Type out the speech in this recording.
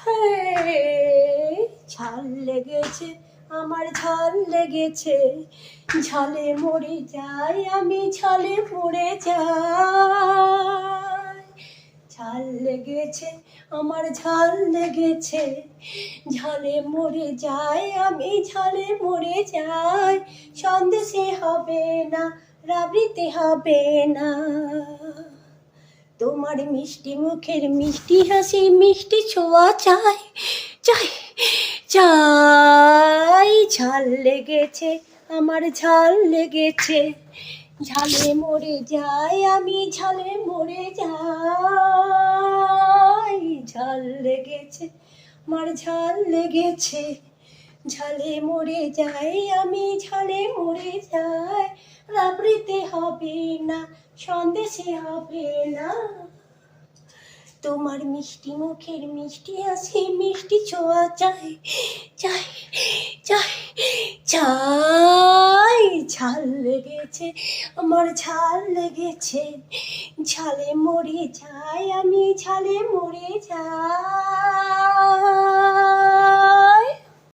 হে, ঝাল লেগেছে আমার, ঝাল লেগেছে, ঝালে মরে যাই আমি, ঝালে মরে যাই। ঝাল লেগেছে আমার, ঝাল লেগেছে, ঝালে মরে যাই আমি, ঝালে মরে যাই। সন্দেশে হবে না, রাবড়িতে হবে না, তোমার মিষ্টি মুখের মিষ্টি হাসি, মিষ্টি ছোঁয়া চাই, চাই, চাই। ঝাল লেগেছে আমার, ঝাল লেগেছে, ঝালে মরে যাই আমি, ঝালে মরে যাই। ঝাল লেগেছে আমার, ঝাল লেগেছে, ঝালে মরে যাই আমি, ঝালে মরে যাই। রাবড়িতে হবে না, সন্দেশে হবে না, তোমার মিষ্টি মুখের মিষ্টি হাসি, মিষ্টি ছোঁয়া চাই, চাই, চাই, চাই। ঝাল লেগেছে আমার, ঝাল লেগেছে, ঝালে মরে যাই আমি, ঝালে মরে যাই।